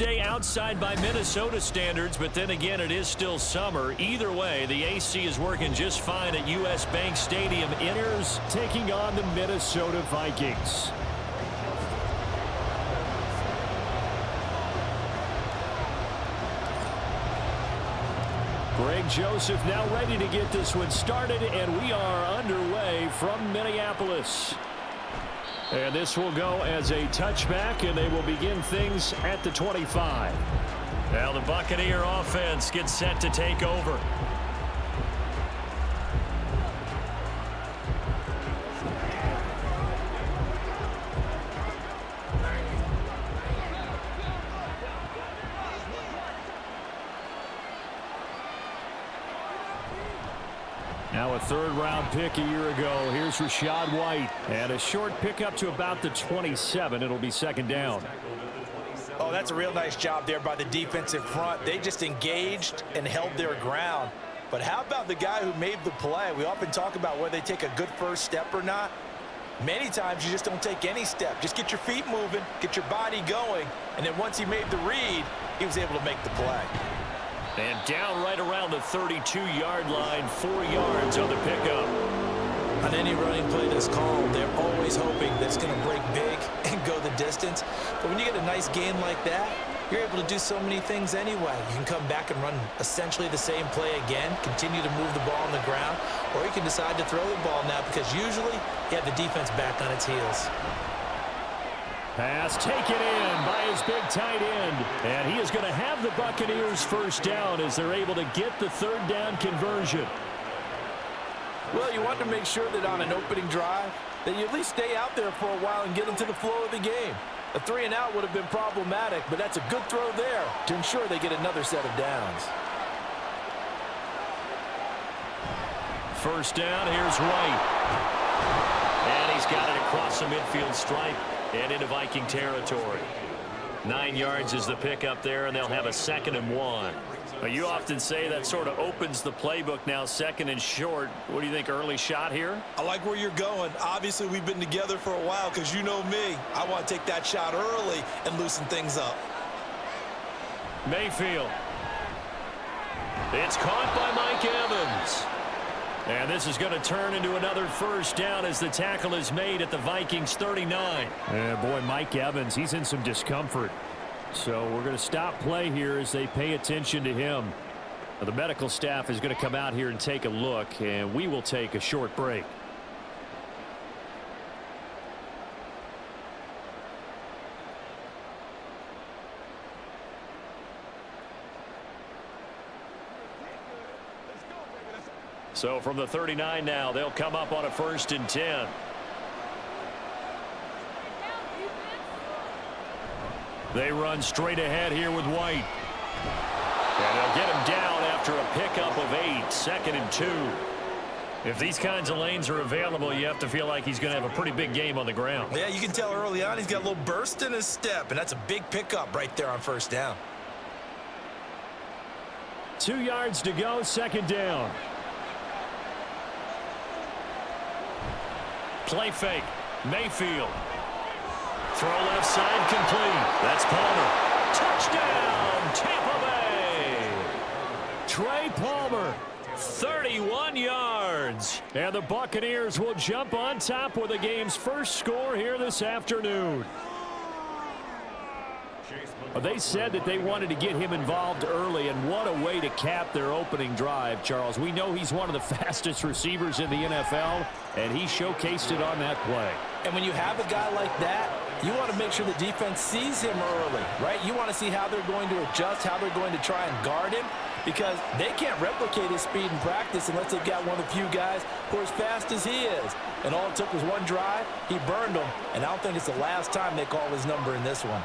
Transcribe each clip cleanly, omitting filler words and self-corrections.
day outside by Minnesota standards, but then again, it is still summer. Either way, the AC is working just fine at U.S. Bank Stadium. Inners taking on the Minnesota Vikings. Greg Joseph now ready to get this one started, and we are underway from Minneapolis. And this will go as a touchback, and they will begin things at the 25. Now the Buccaneer offense gets set to take over. Now a third-round pick a year ago. Here's Rachaad White. And a short pickup to about the 27. It'll be second down. Oh, that's a real nice job there by the defensive front. They just engaged and held their ground. But how about the guy who made the play? We often talk about whether they take a good first step or not. Many times you just don't take any step. Just get your feet moving, get your body going, and then once he made the read, he was able to make the play. And down right around the 32-yard line, 4 yards on the pickup. On any running play that's called, they're always hoping that it's going to break big and go the distance. But when you get a nice gain like that, you're able to do so many things anyway. You can come back and run essentially the same play again, continue to move the ball on the ground, or you can decide to throw the ball now because usually you have the defense back on its heels. Pass taken in by his big tight end. And he is going to have the Buccaneers first down as they're able to get the third down conversion. Well, you want to make sure that on an opening drive that you at least stay out there for a while and get into the flow of the game. A 3-and-out would have been problematic, but that's a good throw there to ensure they get another set of downs. First down, here's White. And he's got it across the midfield stripe and into Viking territory. 9 yards is the pickup there, and they'll have a 2nd and 1. But you often say that sort of opens the playbook now, 2nd and short. What do you think, early shot here? I like where you're going. Obviously, we've been together for a while because you know me. I want to take that shot early and loosen things up. Mayfield. It's caught by Mike Evans. And this is going to turn into another first down as the tackle is made at the Vikings 39. And boy, Mike Evans, he's in some discomfort. So we're going to stop play here as they pay attention to him. Now, the medical staff is going to come out here and take a look, and we will take a short break. So from the 39 now, they'll come up on a 1st and 10. They run straight ahead here with White. And they'll get him down after a pickup of 8, 2nd and 2. If these kinds of lanes are available, you have to feel like he's going to have a pretty big game on the ground. Yeah, you can tell early on he's got a little burst in his step, and that's a big pickup right there on first down. 2 yards to go, 2nd down. Play fake. Mayfield. Throw left side complete. That's Palmer. Touchdown, Tampa Bay. Trey Palmer. 31 yards. And the Buccaneers will jump on top with the game's first score here this afternoon. They said that they wanted to get him involved early, and what a way to cap their opening drive, Charles. We know he's one of the fastest receivers in the NFL, and he showcased it on that play. And when you have a guy like that, you want to make sure the defense sees him early, right? You want to see how they're going to adjust, how they're going to try and guard him, because they can't replicate his speed in practice unless they've got one of the few guys who are as fast as he is. And all it took was one drive. He burned them, and I don't think it's the last time they call his number in this one.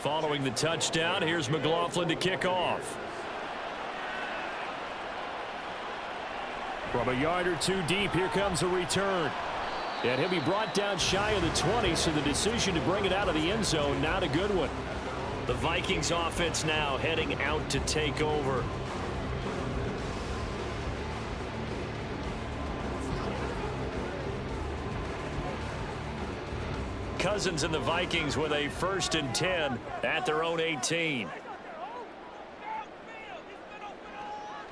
Following the touchdown, here's McLaughlin to kick off. From a yard or two deep, here comes a return. And he'll be brought down shy of the 20, so the decision to bring it out of the end zone, not a good one. The Vikings offense now heading out to take over. Cousins and the Vikings with a 1st and 10 at their own 18.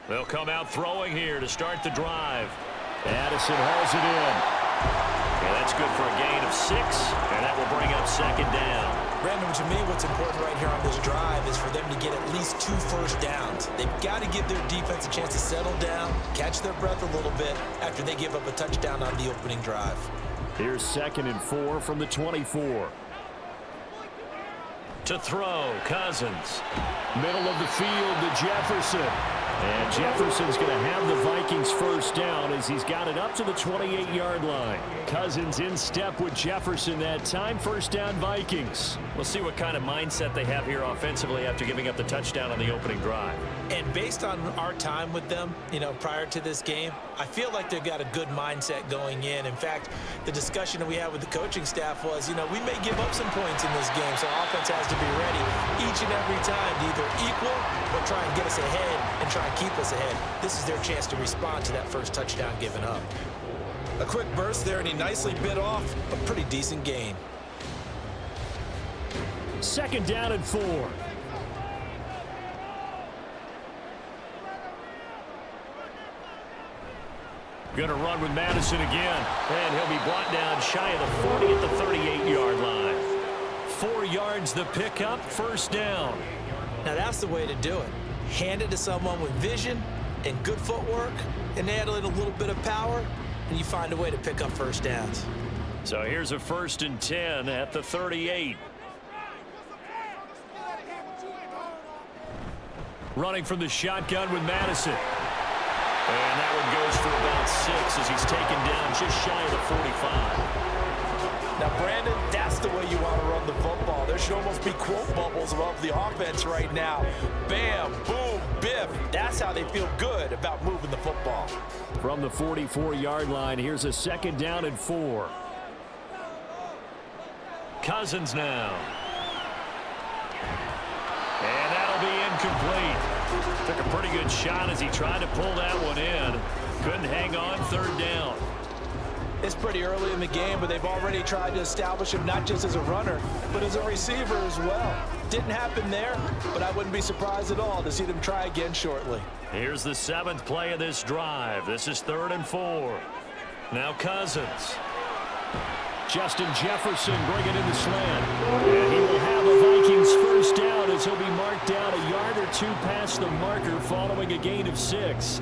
They'll come out throwing here to start the drive. Addison hauls it in. Yeah, that's good for a gain of 6, and that will bring up 2nd down. Brandon, to me, what's important right here on this drive is for them to get at least 2 first downs. They've got to give their defense a chance to settle down, catch their breath a little bit after they give up a touchdown on the opening drive. Here's 2nd and 4 from the 24. To throw, Cousins. Middle of the field to Jefferson. And Jefferson's going to have the Vikings first down as he's got it up to the 28-yard line. Cousins in step with Jefferson that time. First down, Vikings. We'll see what kind of mindset they have here offensively after giving up the touchdown on the opening drive. And based on our time with them, prior to this game, I feel like they've got a good mindset going in. In fact, the discussion that we had with the coaching staff was, we may give up some points in this game, so offense has to be ready each and every time to either equal or try and get us ahead and try and keep us ahead. This is their chance to respond to that first touchdown given up. A quick burst there, and he nicely bit off a pretty decent gain. 2nd down and 4. Going to run with Madison again, and he'll be brought down shy of the 40 at the 38-yard line. 4 yards the pickup, first down. Now that's the way to do it. Hand it to someone with vision and good footwork, and add a little bit of power, and you find a way to pick up first downs. So here's a 1st and 10 at the 38. Running from the shotgun with Madison. And that one goes for about 6 as he's taken down just shy of the 45. Now, Brandon, that's the way you want to run the football. There should almost be quote bubbles above the offense right now. Bam, boom, biff. That's how they feel good about moving the football. From the 44-yard line, here's a 2nd down and 4. Cousins now. And that'll be incomplete. Took a pretty good shot as he tried to pull that one in. Couldn't hang on, 3rd down. It's pretty early in the game, but they've already tried to establish him not just as a runner, but as a receiver as well. Didn't happen there, but I wouldn't be surprised at all to see them try again shortly. Here's the 7th play of this drive. This is 3rd and 4. Now Cousins. Justin Jefferson bringing in the slant. And he will have a Vikings first down as he'll be marked down a yard or 2 past the marker following a gain of 6.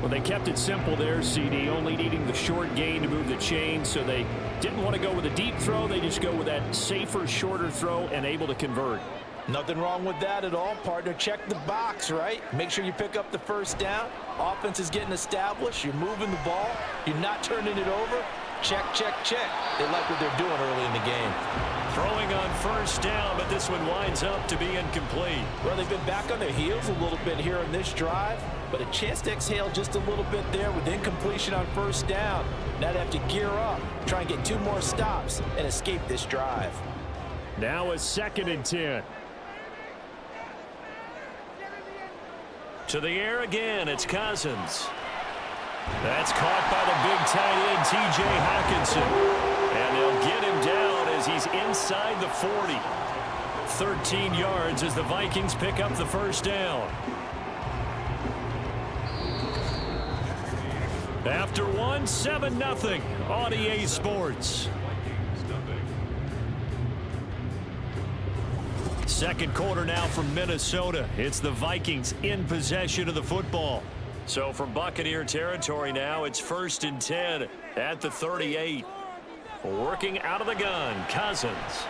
Well, they kept it simple there, CD, only needing the short gain to move the chain, so they didn't want to go with a deep throw. They just go with that safer, shorter throw and able to convert. Nothing wrong with that at all, partner. Check the box, right? Make sure you pick up the first down. Offense is getting established. You're moving the ball. You're not turning it over. Check, check, check. They like what they're doing early in the game. Throwing on first down, but this one winds up to be incomplete. Well, they've been back on their heels a little bit here in this drive, but a chance to exhale just a little bit there with incompletion on first down. Now they have to gear up, try and get 2 more stops, and escape this drive. Now a 2nd and 10. To the air again, it's Cousins. That's caught by the big tight end, T.J. Hockenson. And they'll get him down as he's inside the 40. 13 yards as the Vikings pick up the first down. After 1, 7-0 on EA Sports. Second quarter now from Minnesota. It's the Vikings in possession of the football. So from Buccaneer territory now, it's 1st and 10 at the 38. Working out of the gun, Cousins.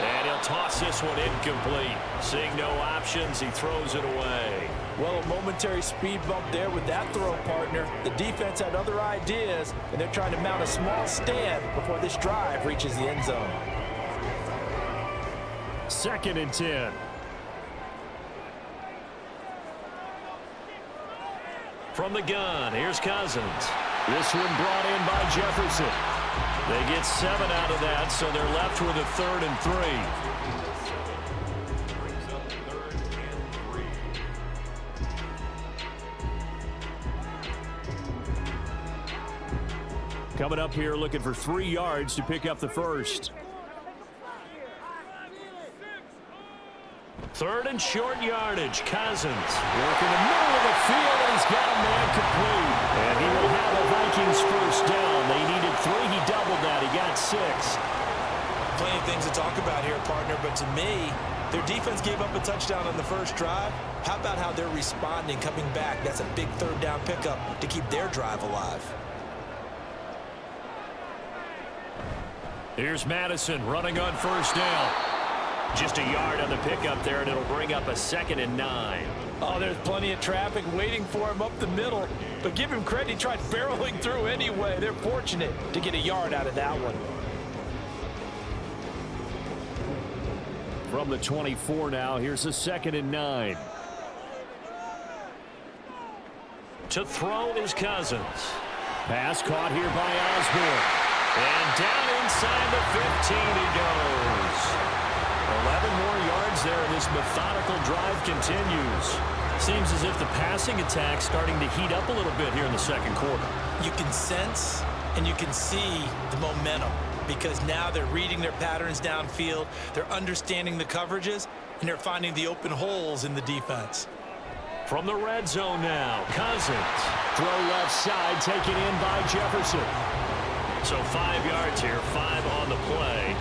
And he'll toss this one incomplete. Seeing no options, he throws it away. Well, a momentary speed bump there with that throw, partner. The defense had other ideas, and they're trying to mount a small stand before this drive reaches the end zone. 2nd and 10. From the gun, here's Cousins. This one brought in by Jefferson. They get 7 out of that, so they're left with a 3rd and 3. Coming up here looking for 3 yards to pick up the first. 3rd and short yardage. Cousins working the middle of the field, and he's got a man complete. And he will have a Vikings first down. They needed 3. He doubled that. He got 6. Plenty of things to talk about here, partner, but to me, their defense gave up a touchdown on the first drive. How about how they're responding, coming back? That's a big 3rd down pickup to keep their drive alive. Here's Madison running on first down. just a yard on the pickup there, and it'll bring up a 2nd and 9. Oh, there's plenty of traffic waiting for him up the middle. But give him credit, he tried barreling through anyway. They're fortunate to get a yard out of that one. From the 24 now, here's a 2nd and 9. To throw is Cousins. Pass caught here by Osborne. And down inside the 15 he goes. 11 more yards there, and this methodical drive continues. Seems as if the passing attack's starting to heat up a little bit here in the second quarter. You can sense and you can see the momentum because now they're reading their patterns downfield, they're understanding the coverages, and they're finding the open holes in the defense. From the red zone now, Cousins. Throw left side, taken in by Jefferson. So 5 yards here, 5 on the play,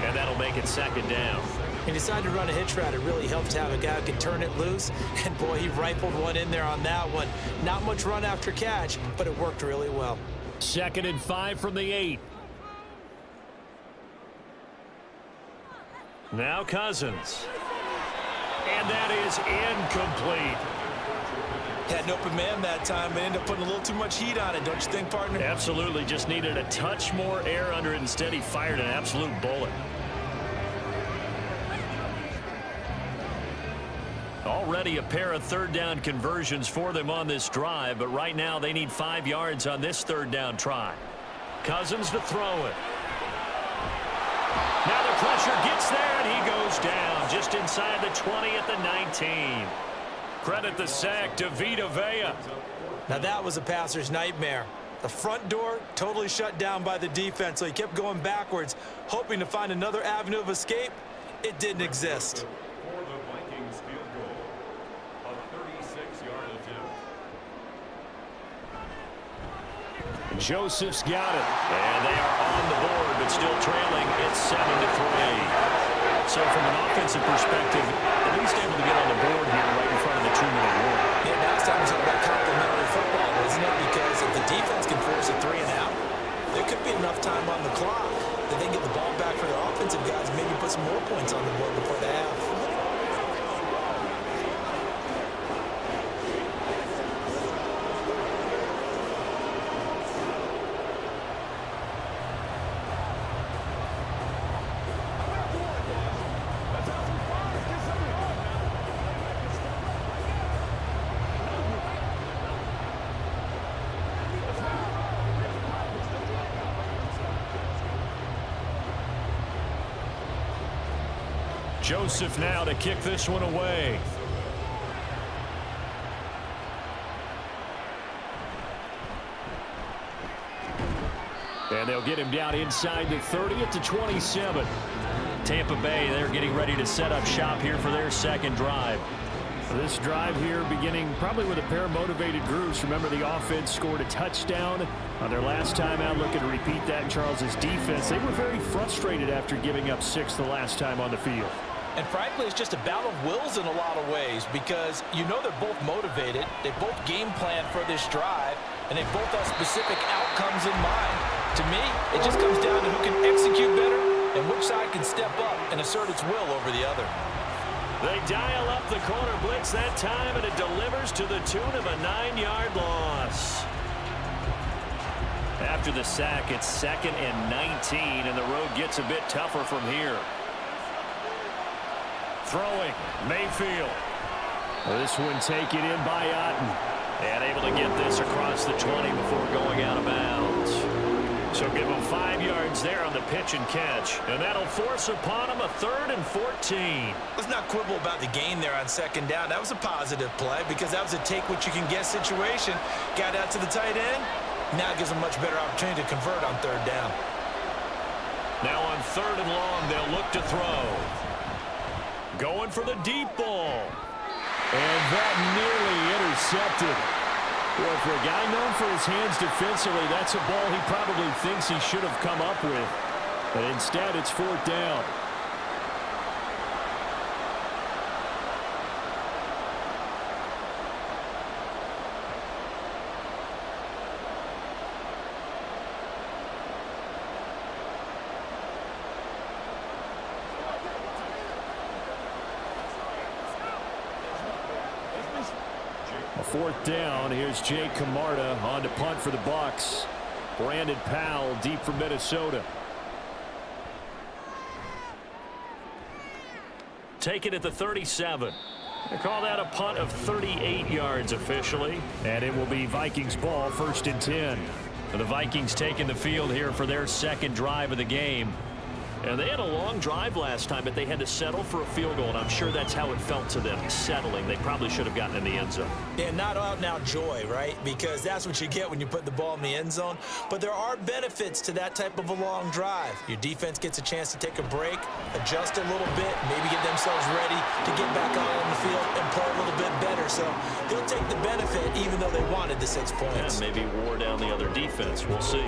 and that'll make it 2nd down. He decided to run a hitch route. It really helps to have a guy who can turn it loose, and boy, he rifled one in there on that one. Not much run after catch, but it worked really well. 2nd and 5 from the 8. Now Cousins. And that is incomplete. Had an open man that time, but ended up putting a little too much heat on it, don't you think, partner? Absolutely. Just needed a touch more air under it. Instead, he fired an absolute bullet. Already a pair of 3rd down conversions for them on this drive, but right now they need 5 yards on this 3rd down try. Cousins to throw it. Now the pressure gets there, and he goes down just inside the 20 at the 19. Credit the sack to Vita Vea. Now that was a passer's nightmare. The front door totally shut down by the defense, so he kept going backwards, hoping to find another avenue of escape. It didn't exist. For the Vikings field goal, a 36-yard attempt. Joseph's got it. And they are on the board, but still trailing. It's 7-3. So from an offensive perspective, at least able to get on the board here right in front of the 2-minute warning. Yeah, now it's time to talk about complimentary football, isn't it? Because if the defense can force a 3 and out, there could be enough time on the clock that they can get the ball back for their offensive guys and maybe put some more points on the board before the half. Joseph now to kick this one away. And they'll get him down inside the 30 at the 27. Tampa Bay, they're getting ready to set up shop here for their second drive. This drive here beginning probably with a pair of motivated groups. Remember, the offense scored a touchdown on their last time out. Looking to repeat that in Charles's defense. They were very frustrated after giving up 6 the last time on the field. And frankly, it's just a battle of wills in a lot of ways because you know they're both motivated, they both game plan for this drive, and they both have specific outcomes in mind. To me, it just comes down to who can execute better and which side can step up and assert its will over the other. They dial up the corner blitz that time, and it delivers to the tune of a 9-yard loss. After the sack, it's 2nd and 19, and the road gets a bit tougher from here. throwing. Mayfield. This one taken in by Otten. And able to get this across the 20 before going out of bounds. So give him 5 yards there on the pitch and catch. And that'll force upon him a 3rd and 14. Let's not quibble about the gain there on 2nd down. That was a positive play because that was a take-what-you-can-get situation. Got out to the tight end. Now it gives them much better opportunity to convert on 3rd down. Now on 3rd and long, they'll look to throw. Going for the deep ball. And that nearly intercepted. Well, for a guy known for his hands defensively, that's a ball he probably thinks he should have come up with. But instead, it's 4th down. A 4th down. Here's Jake Camarda on to punt for the Bucs. Brandon Powell deep for Minnesota. Take it at the 37. They call that a punt of 38 yards officially. And it will be Vikings ball, 1st and 10. The Vikings taking the field here for their 2nd drive of the game. And they had a long drive last time, but they had to settle for a field goal, and I'm sure that's how it felt to them, settling. They probably should have gotten in the end zone. Yeah, not out-and-out joy, right? Because that's what you get when you put the ball in the end zone. But there are benefits to that type of a long drive. Your defense gets a chance to take a break, adjust a little bit, maybe get themselves ready to get back out on the field and play a little bit better. So they'll take the benefit even though they wanted the 6 points. Yeah, maybe wore down the other defense. We'll see.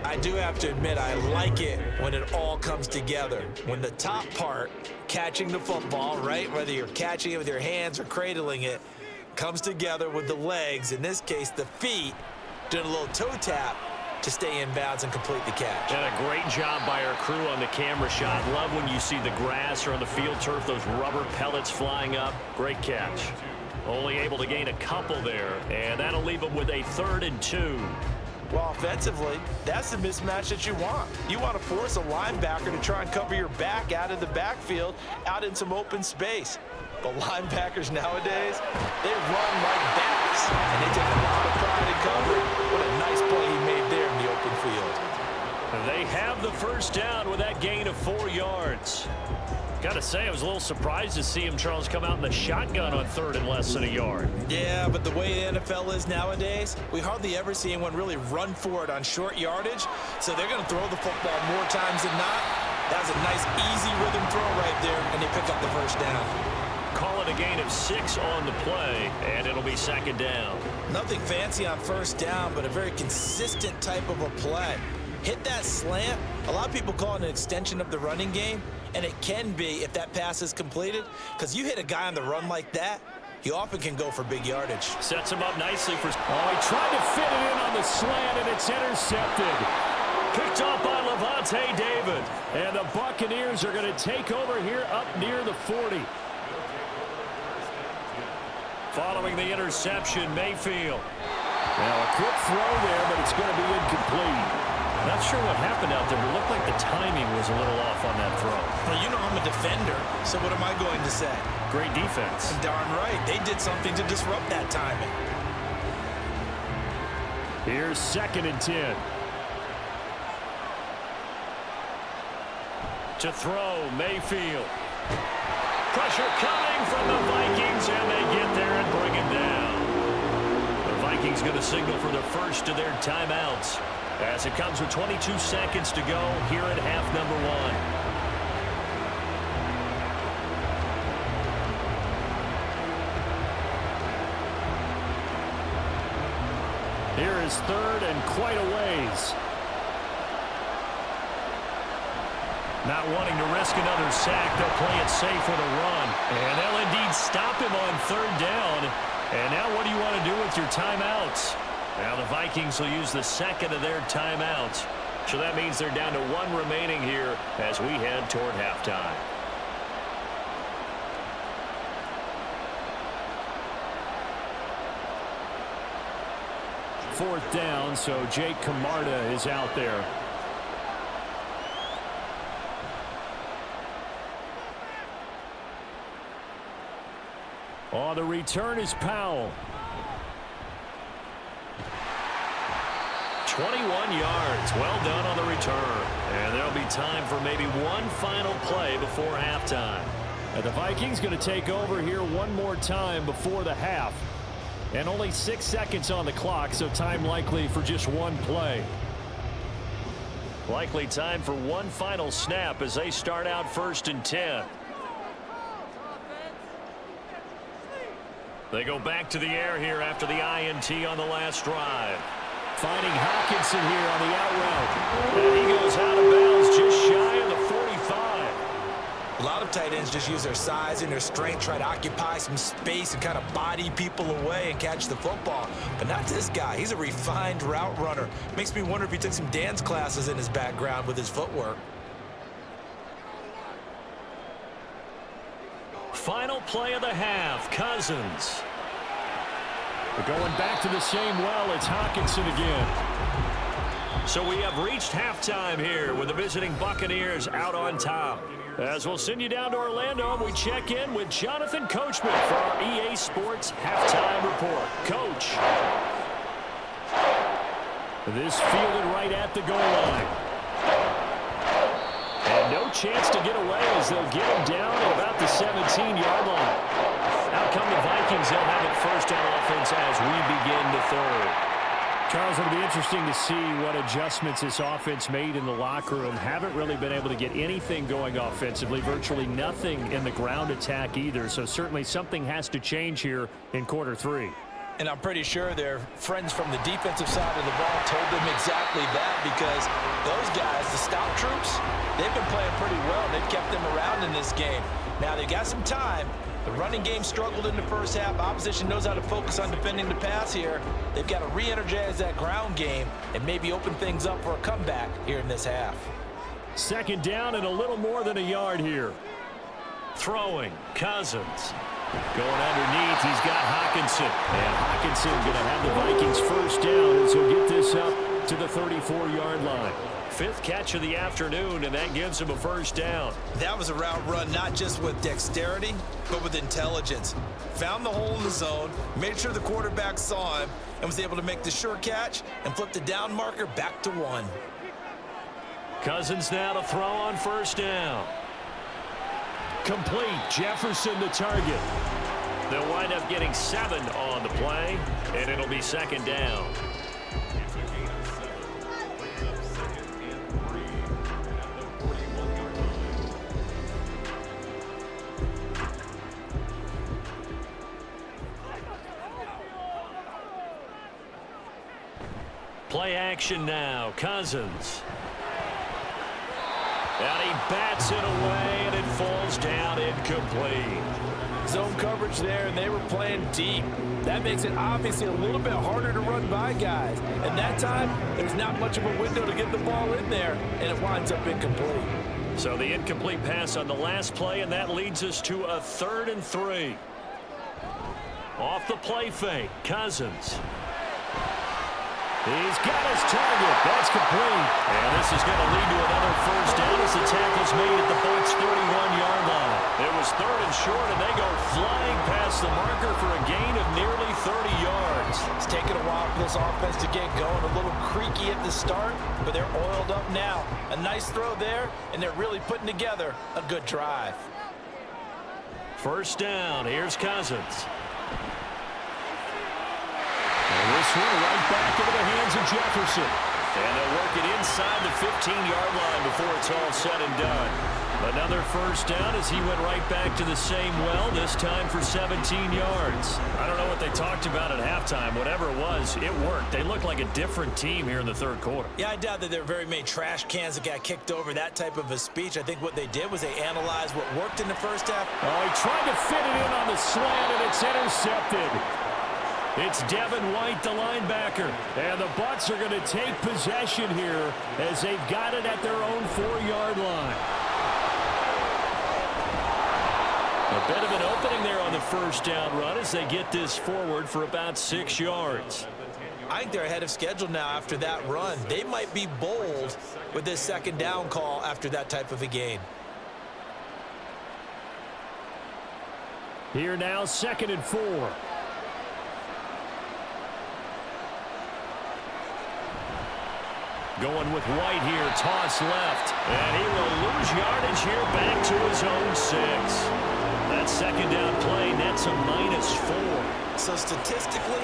I do have to admit, I like it when it all comes together. When the top part, catching the football, right, whether you're catching it with your hands or cradling it, comes together with the legs, in this case the feet, doing a little toe tap to stay in bounds and complete the catch. And a great job by our crew on the camera shot. Love when you see the grass or on the field turf, those rubber pellets flying up. Great catch. Only able to gain a couple there, and that'll leave them with a 3rd and 2. Well, offensively, that's the mismatch that you want. You want to force a linebacker to try and cover your back out of the backfield, out in some open space. But linebackers nowadays, they run like backs, and they take a lot of pride in covering. What a nice play he made there in the open field. They have the 1st down with that gain of 4 yards. Got to say, I was a little surprised to see him, Charles, come out in the shotgun on 3rd and less than a yard. Yeah, but the way the NFL is nowadays, we hardly ever see anyone really run for it on short yardage. So they're going to throw the football more times than not. That was a nice, easy rhythm throw right there, and they pick up the 1st down. Call it a gain of 6 on the play, and it'll be 2nd down. Nothing fancy on 1st down, but a very consistent type of a play. Hit that slant. A lot of people call it an extension of the running game. And it can be if that pass is completed, because you hit a guy on the run like that, you often can go for big yardage. Sets him up nicely for... Oh, he tried to fit it in on the slant, and it's intercepted. Picked off by Levante David. And the Buccaneers are going to take over here up near the 40. Following the interception, Mayfield. Now a quick throw there, but it's going to be incomplete. Not sure what happened out there, but it looked like the timing was a little off on that throw. Well, you know I'm a defender, so what am I going to say? Great defense. Darn right. They did something to disrupt that timing. Here's 2nd and 10. To throw, Mayfield. Pressure coming from the Vikings, and they get there and bring it down. The Vikings going to signal for the 1st of their timeouts, as it comes with 22 seconds to go here at half number 1. Here is 3rd and quite a ways. Not wanting to risk another sack, they'll play it safe with a run. And they'll indeed stop him on 3rd down. And now what do you want to do with your timeouts? Now the Vikings will use the 2nd of their timeouts. So that means they're down to 1 remaining here as we head toward halftime. Fourth down, so Jake Camarda is out there. On the return is Powell. 21 yards. Well done on the return. And there'll be time for maybe one final play before halftime. And the Vikings going to take over here one more time before the half. And only 6 seconds on the clock, so time likely for just one play. Likely time for one final snap as they start out 1st and 10. They go back to the air here after the INT on the last drive. Finding Hockenson here on the out route. And he goes out of bounds just shy of the 45. A lot of tight ends just use their size and their strength, try to occupy some space and kind of body people away and catch the football. But not this guy. He's a refined route runner. Makes me wonder if he took some dance classes in his background with his footwork. Final play of the half, Cousins. We're going back to the same well. It's Hockenson again. So we have reached halftime here with the visiting Buccaneers out on top. As we'll send you down to Orlando, we check in with Jonathan Coachman for our EA Sports Halftime Report. Coach. This fielded right at the goal line. And no chance to get away as they'll get him down at about the 17-yard line. Out come the Vikings. They'll have it first on offense as we begin the third. Charles, it'll be interesting to see what adjustments this offense made in the locker room. Haven't really been able to get anything going offensively. Virtually nothing in the ground attack either. So certainly something has to change here in quarter 3. And I'm pretty sure their friends from the defensive side of the ball told them exactly that, because those guys, the stout troops, they've been playing pretty well. They've kept them around in this game. Now, they got some time. The running game struggled in the first half. Opposition knows how to focus on defending the pass here. They've got to re-energize that ground game and maybe open things up for a comeback here in this half. 2nd down and a little more than a yard here. Throwing, Cousins. Going underneath, he's got Hockenson. And Hockenson going to have the Vikings first down as he'll get this up to the 34-yard line. 5th catch of the afternoon, and that gives him a first down. That was a route run not just with dexterity, but with intelligence. Found the hole in the zone, made sure the quarterback saw him, and was able to make the sure catch and flip the down marker back to 1. Cousins now to throw on first down. Complete. Jefferson the target. They'll wind up getting 7 on the play, and it'll be 2nd down. Play action now. Cousins. And he bats it away, and it falls down incomplete. Zone coverage there, and they were playing deep. That makes it obviously a little bit harder to run by guys. And that time, there's not much of a window to get the ball in there, and it winds up incomplete. So the incomplete pass on the last play, and that leads us to a 3rd and 3. Off the play fake, Cousins. He's got his target. That's complete. And this is going to lead to another first down as the tackle's made at the Bucs' 31-yard line. It was 3rd and short, and they go flying past the marker for a gain of nearly 30 yards. It's taken a while for this offense to get going. A little creaky at the start, but they're oiled up now. A nice throw there, and they're really putting together a good drive. First down. Here's Cousins. And this one right back into the hands of Jefferson. And they'll work it inside the 15-yard line before it's all said and done. Another first down as he went right back to the same well, this time for 17 yards. I don't know what they talked about at halftime. Whatever it was, it worked. They looked like a different team here in the 3rd quarter. Yeah, I doubt that there were very many trash cans that got kicked over, that type of a speech. I think what they did was they analyzed what worked in the first half. Oh, he tried to fit it in on the slant, and it's intercepted. It's Devin White, the linebacker. And the Bucs are going to take possession here as they've got it at their own 4-yard line. A bit of an opening there on the first down run as they get this forward for about 6 yards. I think they're ahead of schedule now after that run. They might be bold with this 2nd down call after that type of a gain. Here now, 2nd and 4. Going with White here, toss left. And he will lose yardage here back to his own 6. That 2nd down play nets a -4. So statistically,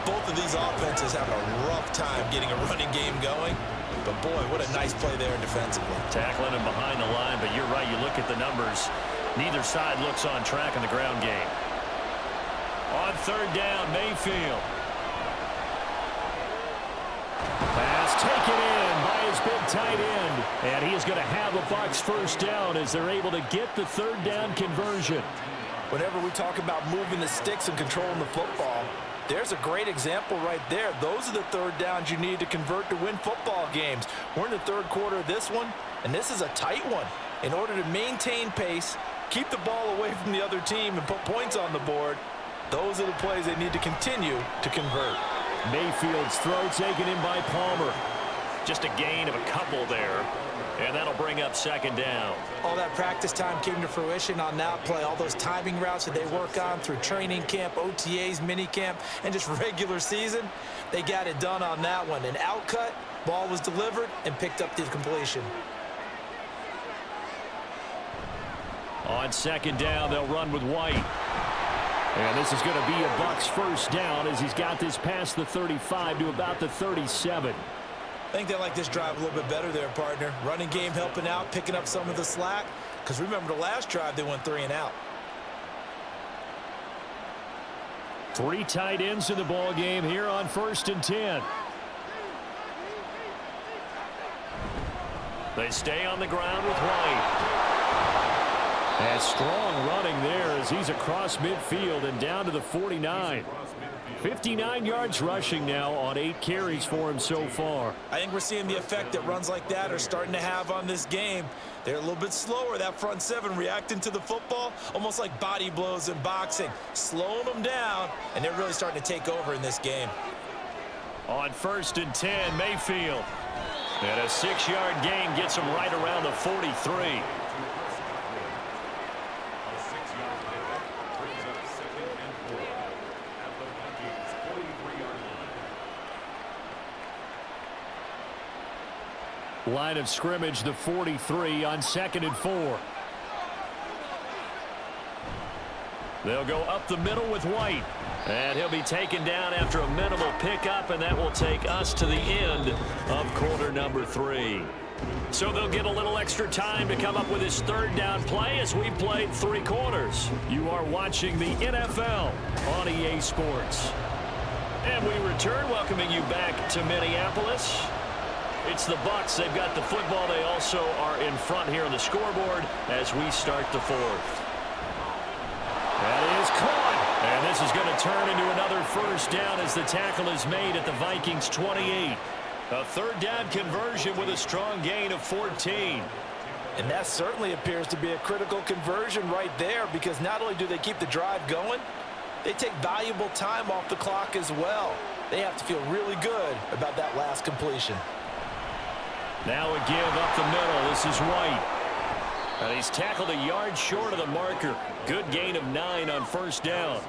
both of these offenses have a rough time getting a running game going. But boy, what a nice play there defensively. Tackling him behind the line, but you're right, you look at the numbers. Neither side looks on track in the ground game. On 3rd down, Mayfield. Pass taken in by his big tight end. And he is going to have a Bucs 1st down as they're able to get the 3rd down conversion. Whenever we talk about moving the sticks and controlling the football, there's a great example right there. Those are the 3rd downs you need to convert to win football games. We're in the 3rd quarter of this one, and this is a tight one. In order to maintain pace, keep the ball away from the other team, and put points on the board, those are the plays they need to continue to convert. Mayfield's throw taken in by Palmer. Just a gain of a couple there, and that'll bring up 2nd down. All that practice time came to fruition on that play. All those timing routes that they work on through training camp, OTAs, minicamp, and just regular season, they got it done on that one. An outcut, ball was delivered, and picked up the completion. On 2nd down, they'll run with White. And this is going to be a Bucs 1st down as he's got this past the 35 to about the 37. I think they like this drive a little bit better there, partner. Running game helping out, picking up some of the slack. Because remember the last drive, they went 3 and out. 3 tight ends in the ball game here on 1st and 10. They stay on the ground with White. And strong running there as he's across midfield and down to the 49. 59 yards rushing now on 8 carries for him so far. I think we're seeing the effect that runs like that are starting to have on this game. They're a little bit slower, that front 7 reacting to the football, almost like body blows in boxing, slowing them down, and they're really starting to take over in this game. On 1st and 10, Mayfield. And a 6-yard gain gets him right around the 43. Line of scrimmage, the 43 on 2nd and 4. They'll go up the middle with White. And he'll be taken down after a minimal pickup, and that will take us to the end of quarter number 3. So they'll get a little extra time to come up with his 3rd down play as we played 3 quarters. You are watching the NFL on EA Sports. And we return, welcoming you back to Minneapolis. It's the Bucs. They've got the football. They also are in front here on the scoreboard as we start the 4th. That is caught. And this is going to turn into another 1st down as the tackle is made at the Vikings 28. A 3rd down conversion with a strong gain of 14. And that certainly appears to be a critical conversion right there, because not only do they keep the drive going, they take valuable time off the clock as well. They have to feel really good about that last completion. Now a give up the middle. This is White. And he's tackled a yard short of the marker. Good gain of 9 on 1st down.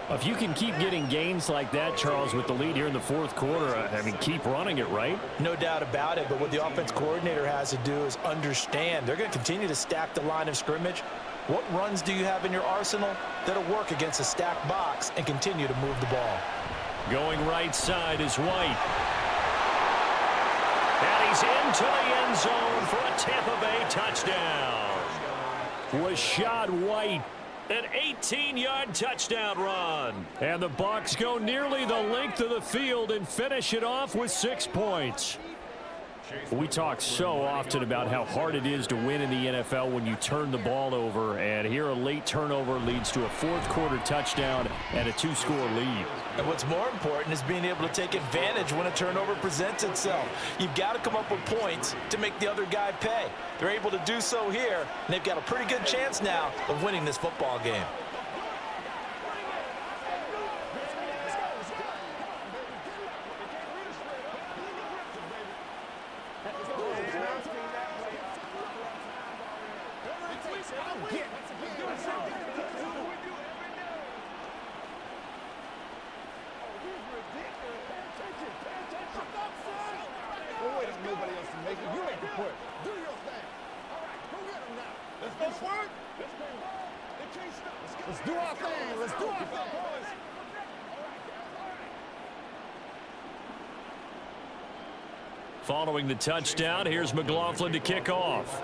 If you can keep getting gains like that, Charles, with the lead here in the 4th quarter, I mean, keep running it, right? No doubt about it, but what the offense coordinator has to do is understand they're going to continue to stack the line of scrimmage. What runs do you have in your arsenal that'll work against a stacked box and continue to move the ball? Going right side is White. And he's into the end zone for a Tampa Bay touchdown. Rashad White, an 18-yard touchdown run. And the Bucs go nearly the length of the field and finish it off with 6 points. We talk so often about how hard it is to win in the NFL when you turn the ball over, and here a late turnover leads to a 4th quarter touchdown and a 2-score lead. And what's more important is being able to take advantage when a turnover presents itself. You've got to come up with points to make the other guy pay. They're able to do so here, and they've got a pretty good chance now of winning this football game. Let's do our thing. Let's do our thing, boys. Following the touchdown, here's McLaughlin to kick off.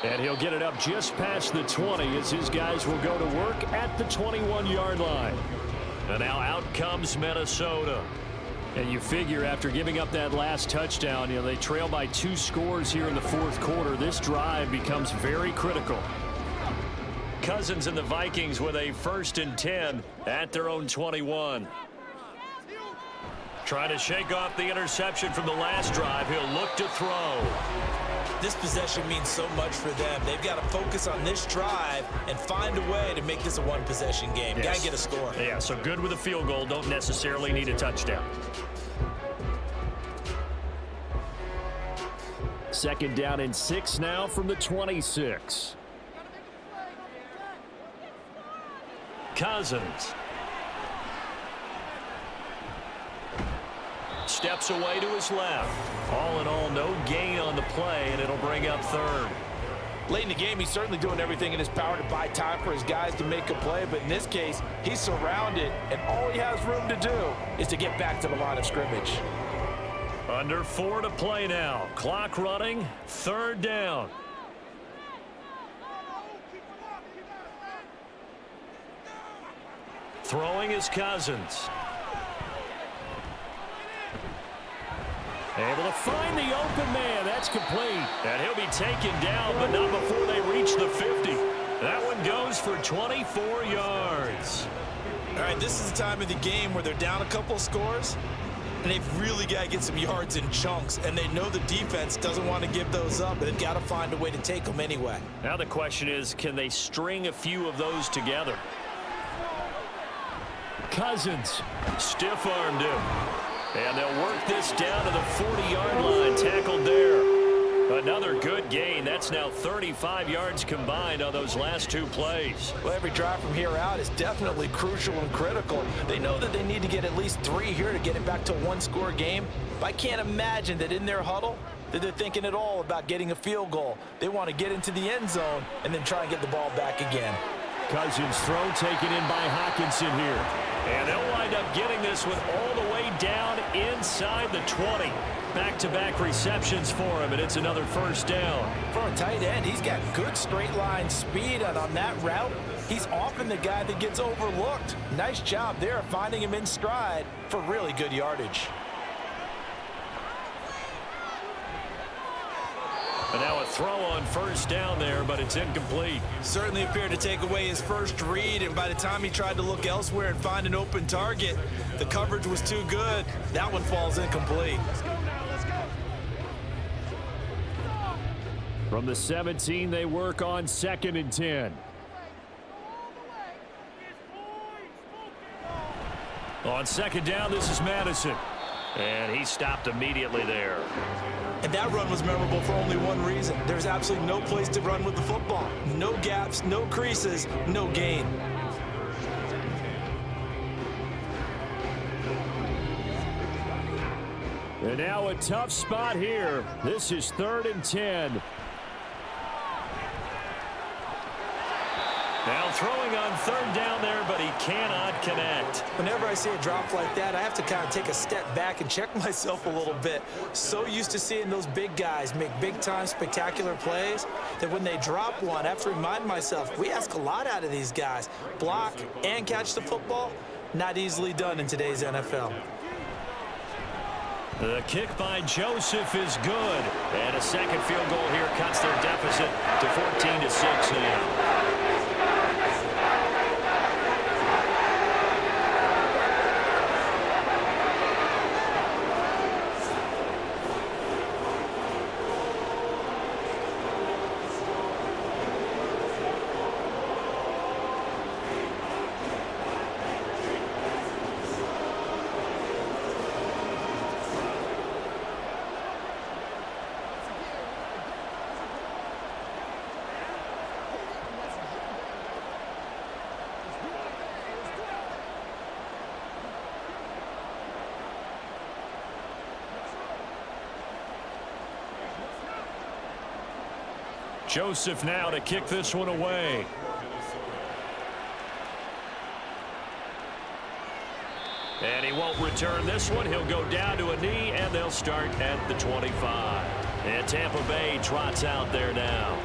And he'll get it up just past the 20 as his guys will go to work at the 21-yard line. And now out comes Minnesota. And you figure after giving up that last touchdown, they trail by 2 scores here in the fourth quarter. This drive becomes very critical. Cousins and the Vikings with a 1st and 10 at their own 21. Trying to shake off the interception from the last drive. He'll look to throw. This possession means so much for them. They've got to focus on this drive and find a way to make this a one-possession game. Yes. Got to get a score. Yeah, so good with a field goal. Don't necessarily need a touchdown. 2nd down and 6 now from the 26. Cousins. Steps away to his left. All in all, no gain on the play, and it'll bring up 3rd. Late in the game, he's certainly doing everything in his power to buy time for his guys to make a play, but in this case, he's surrounded, and all he has room to do is to get back to the line of scrimmage. Under 4 to play now. Clock running, 3rd down. Throwing is Cousins. Able to find the open man. That's complete. And he'll be taken down, but not before they reach the 50. That one goes for 24 yards. All right, this is the time of the game where they're down a couple scores, and they've really got to get some yards in chunks, and they know the defense doesn't want to give those up, but they've got to find a way to take them anyway. Now the question is, can they string a few of those together? Cousins stiff-armed him. And they'll work this down to the 40-yard line, tackled there. Another good gain. That's now 35 yards combined on those last 2 plays. Well, every drive from here out is definitely crucial and critical. They know that they need to get at least 3 here to get it back to a 1-score game. But I can't imagine that in their huddle that they're thinking at all about getting a field goal. They want to get into the end zone and then try and get the ball back again. Cousins' throw taken in by Hockenson here. And they'll wind up getting this one all the way down inside the 20. Back-to-back receptions for him, and it's another 1st down. For a tight end, he's got good straight-line speed, and on that route, he's often the guy that gets overlooked. Nice job there finding him in stride for really good yardage. And now a throw on 1st down there, but it's incomplete. Certainly appeared to take away his first read, and by the time he tried to look elsewhere and find an open target, the coverage was too good. That one falls incomplete. From the 17, they work on 2nd and 10. On 2nd down, this is Madison. And he stopped immediately there. And that run was memorable for only one reason. There's absolutely no place to run with the football. No gaps, no creases, no gain. And now a tough spot here. This is 3rd and 10. Now throwing on 3rd down there, but he cannot connect. Whenever I see a drop like that, I have to kind of take a step back and check myself a little bit. So used to seeing those big guys make big-time spectacular plays that when they drop one, I have to remind myself, we ask a lot out of these guys. Block and catch the football, not easily done in today's NFL. The kick by Joseph is good. And a second field goal here cuts their deficit to 14-6 now. Joseph now to kick this one away. And he won't return this one. He'll go down to a knee, and they'll start at the 25. And Tampa Bay trots out there now.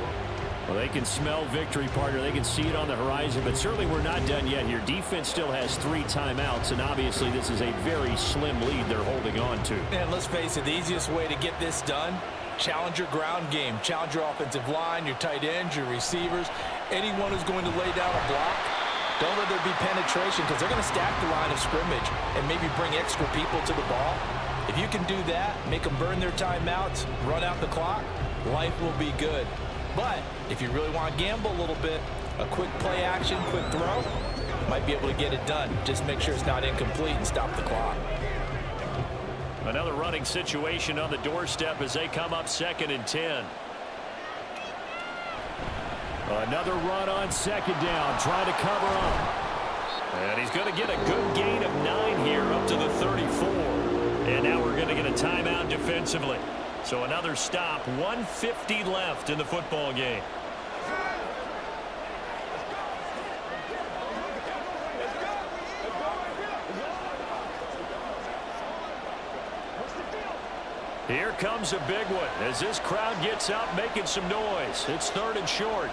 Well, they can smell victory, partner. They can see it on the horizon, but certainly we're not done yet here. Defense still has 3 timeouts, and obviously this is a very slim lead they're holding on to. And let's face it, the easiest way to get this done, challenge your ground game. Challenge your offensive line, your tight ends, your receivers, anyone who's going to lay down a block. Don't let there be penetration because they're going to stack the line of scrimmage and maybe bring extra people to the ball. If you can do that, make them burn their timeouts, run out the clock, life will be good. But if you really want to gamble a little bit, a quick play action, quick throw, might be able to get it done. Just make sure it's not incomplete and stop the clock. Another running situation on the doorstep as they come up 2nd and 10. Another run on 2nd down, trying to cover up. And he's going to get a good gain of 9 here up to the 34. And now we're going to get a timeout defensively. So another stop, 1:50 left in the football game. Here comes a big one as this crowd gets up making some noise. It's 3rd and short.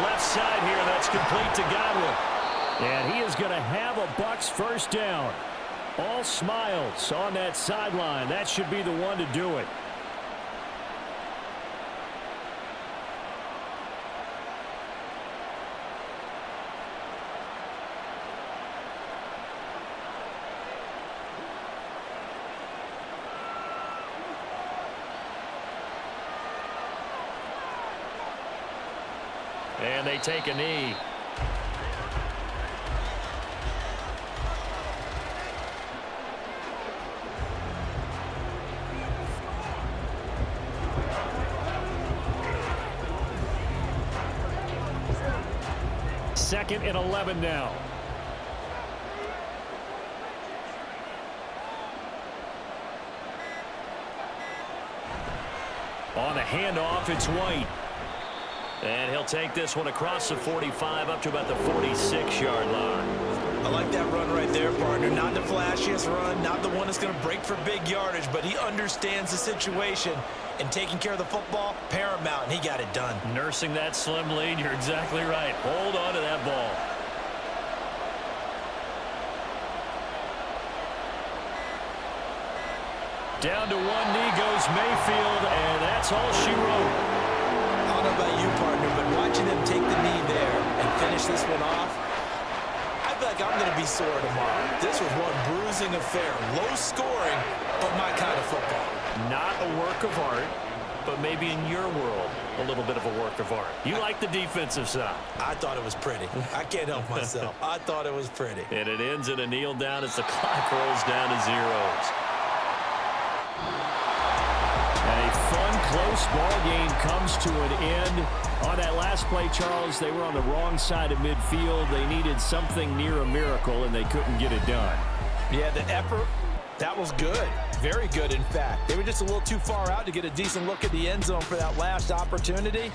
Left side here, that's complete to Godwin. And he is going to have a Bucs first down. All smiles on that sideline. That should be the one to do it. And they take a knee. Second and 11 now. On the handoff, it's White. And he'll take this one across the 45 up to about the 46-yard line. I like that run right there, partner. Not the flashiest run, not the one that's going to break for big yardage, but he understands the situation, and taking care of the football, paramount, and he got it done. Nursing that slim lead, you're exactly right. Hold on to that ball. Down to one knee goes Mayfield, and that's all she wrote. I don't know about you, partner, but watching them take the knee there and finish this one off, I feel like I'm going to be sore tomorrow. This was one bruising affair. Low scoring, but my kind of football. Not a work of art, but maybe in your world, a little bit of a work of art. You like the defensive side. I thought it was pretty. I can't help myself. I thought it was pretty. And it ends in a kneel down as the clock rolls down to zeros. And a fun, close ball game comes to an end. On that last play, Charles, they were on the wrong side of midfield. They needed something near a miracle, and they couldn't get it done. Yeah, the effort, that was good. Very good, in fact. They were just a little too far out to get a decent look at the end zone for that last opportunity.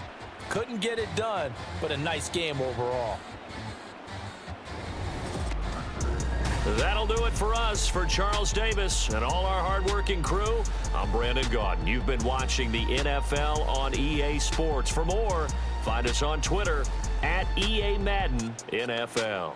Couldn't get it done, but a nice game overall. That'll do it for us. For Charles Davis and all our hardworking crew, I'm Brandon Gaudin. You've been watching the NFL on EA Sports. For more, find us on Twitter @EA Madden NFL.